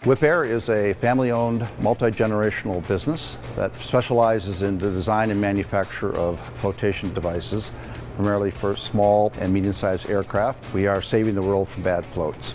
Wipaire is a family-owned, multi-generational business that specializes in the design and manufacture of flotation devices, primarily for small and medium-sized aircraft. We are saving the world from bad floats.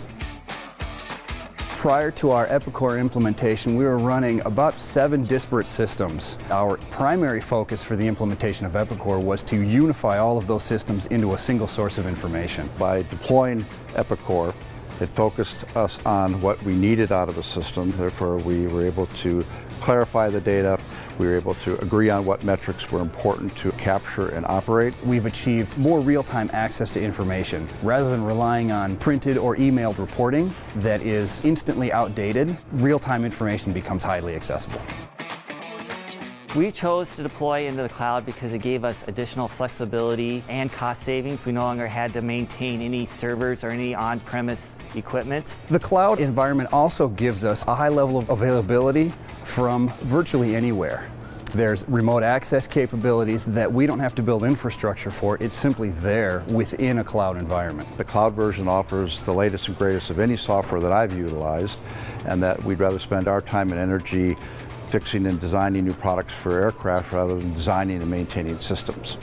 Prior to our Epicor implementation, we were running about 7 disparate systems. Our primary focus for the implementation of Epicor was to unify all of those systems into a single source of information. By deploying Epicor, it focused us on what we needed out of the system. Therefore, we were able to clarify the data. We were able to agree on what metrics were important to capture and operate. We've achieved more real-time access to information. Rather than relying on printed or emailed reporting that is instantly outdated, real-time information becomes highly accessible. We chose to deploy into the cloud because it gave us additional flexibility and cost savings. We no longer had to maintain any servers or any on-premise equipment. The cloud environment also gives us a high level of availability from virtually anywhere. There's remote access capabilities that we don't have to build infrastructure for. It's simply there within a cloud environment. The cloud version offers the latest and greatest of any software that I've utilized, and that we'd rather spend our time and energy fixing and designing new products for aircraft rather than designing and maintaining systems.